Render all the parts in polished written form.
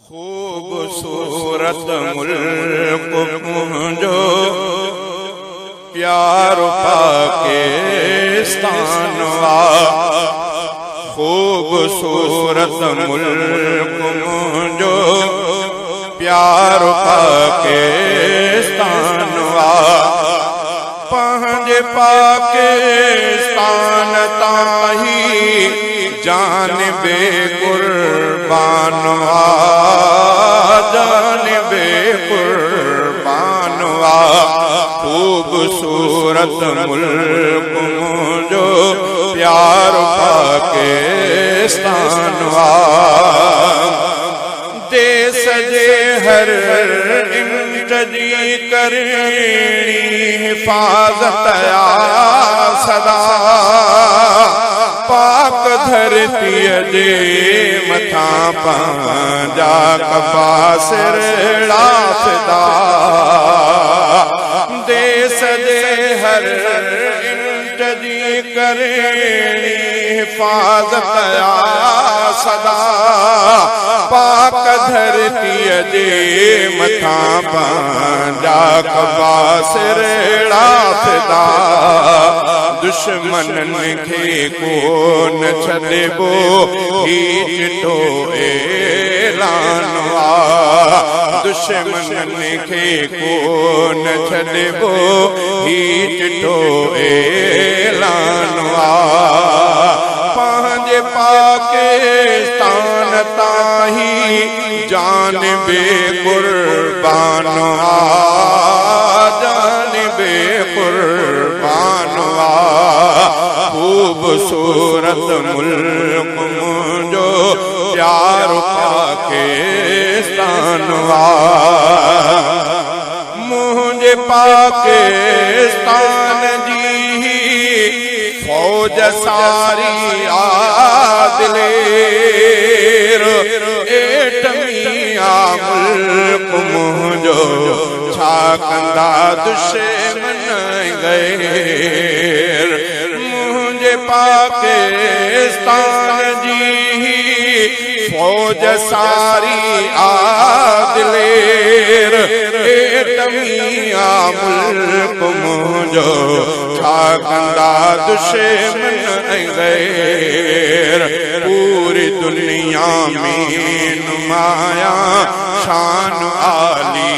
खूबसूरत मुल्क मुंहिंजो प्यारो पाकिस्तान वा। खूबसूरत मुल्क मुंहिंजो प्यारो पाकिस्तान वा। पंहिंजे पाकिस्तान ताही जानिबे कुर्बान वा। जानिबे कुर्बान वा। खूबसूरत मुल्क मुंहिंजो प्यारो पाकिस्तान वा। देश जे हर इंच जी करणी हिफाज़त आ सदा। पाक धरतीअ जे मथां पंहिंजा कफ़ासिरा फिदा। देश जे हर इंच जी करणी हिफाज़त आ सदा। पाक धरतीअ जे मथां पंहिंजा कफ़ासिरा फिदा। दुश्मननि खे कोन छॾिबो ही चिठो ऐलान आ। दुश्मननि खे कोन छॾिबो ही चिठो ऐलान आ। पंहिंजे पाकिस्तान ताही जानिबे कुर्बान आ। जानिबे कुर्बान आ। खूबसूरत मुल्क मुंहिंजो प्यारो पाकिस्तान वा। मुंहिंजे पाकिस्तान जी फौज सारी आदिलेर। एटमिया मुल्क मुंहिंजो छा कंदा दुश्मन गैर। मुंहिंजे पाकिस्तान जी फौज सारी आदिलेर। एटमिया मुल्क मुंहिंजो छा कंदा दुश्मन गैर। पूरी दुनिया में नुमाया शान आली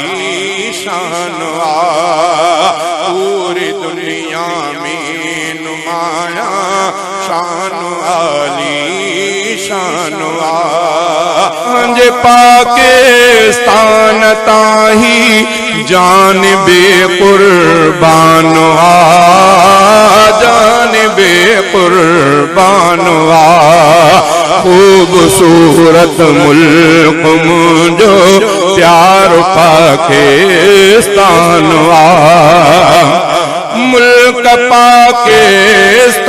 शान आ। पूरी दुनिया में नुमाया शान आली शान आ। पंहिंजे पाकिस्तान ताही जानिबे कुर्बान आ। जानिबे कुर्बान आ। खूबसूरत मुल्क मुंहिंजो प्यारो पाकिस्तान आ। मुल्क पाकिस्तान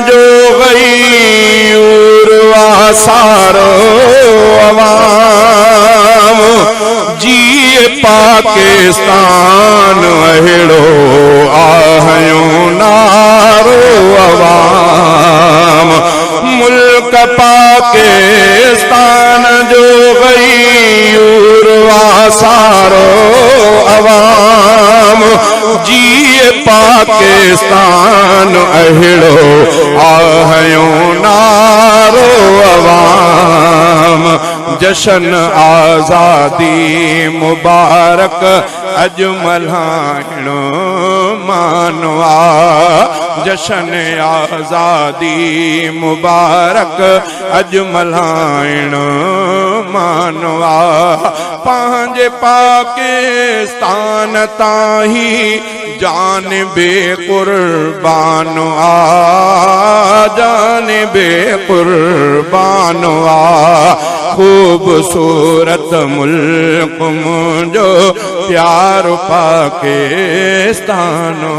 जो गयूर वा सारो अवाम। जीए पाकिस्तान अहिड़ो आहयो नारो अवाम। मुल्क पाकिस्तान जो गयूर वा सारो अवाम। जीए पाकिस्तान अहिड़ो आहयो नारो अवाम। जशन आज़ादी मुबारक अॼु मल्हाइणो मानवा। जशन आज़ादी मुबारक अॼु मल्हाइणो मानवा। पंहिंजे पाकिस्तान ताही जानिबे कुर्बान आ। जानिबे कुर्बान आ। खूबसूरत मुल्क मुंहिंजो प्यारो पाकिस्तान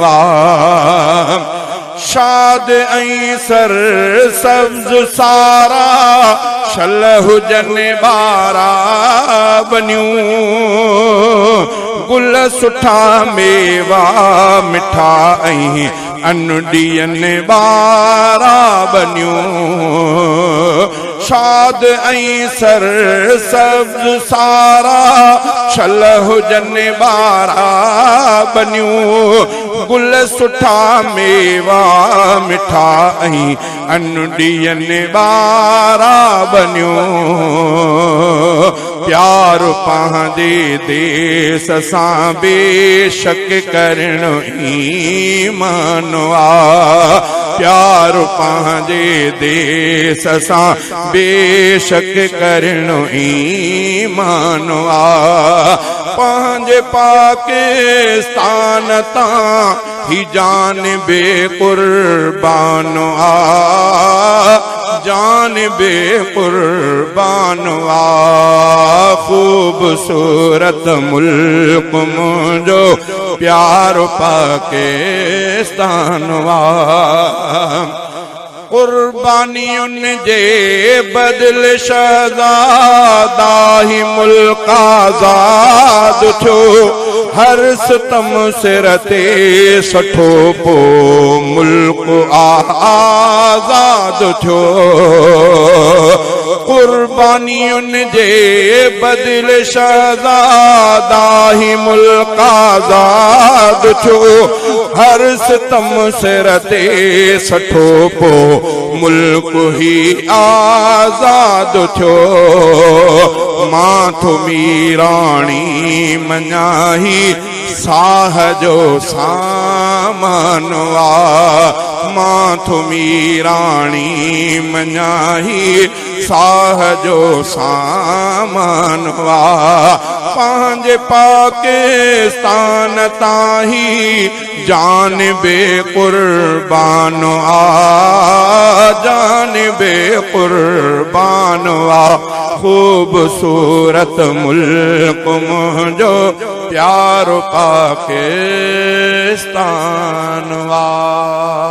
वा। शाद ऐं सर सब्ज़ सारा शल हुजनि ॿारा बनियूं। गुल सुठा मेवा मिठा ऐं अन ॾियनि ॿारा बनियूं। शाद ऐं सर सब्ज सारा छल हुजनि बारा बनियूं गुल सुठा मेवा मिठा ऐं अन ॾियनि बारा बनियूं प्यार पंहिंजे देश सां बेशक करणु ईमान आहे प्यार पंहिंजे देश सां बेशक करणु ईमान आहे पंहिंजे पाकिस्तान तां ही जान बेक़ुर्बान आहे जान बेक़ुर्बान आहे ख़ूबसूरत मुल्क मुंहिंजो प्यारो पाकिस्तान आहे कुर्बानियुनि जे बदल शहज़ादा ही मुल्क आज़ाद थियो हर सितम सिर ते सठो पो मुल्क आज़ाद थियो कुर्बानियुनि जे बदल शहज़ादा ही मुल्क आज़ाद थियो हर सितम सिर ते सठो पो मुल्क ही आज़ाद थियो मां थो मीराणी मञाही साह जो सामान आहे मां थो मीराणी मञाही साह जो सामान आहे पंहिंजे पाकिस्तान ताही जान बेक़ुर्बान आहे जान बेक़ुर्बान आहे ख़ूबसूरत मुल्क मुंहिंजो प्यारो पाकिस्तान आहे।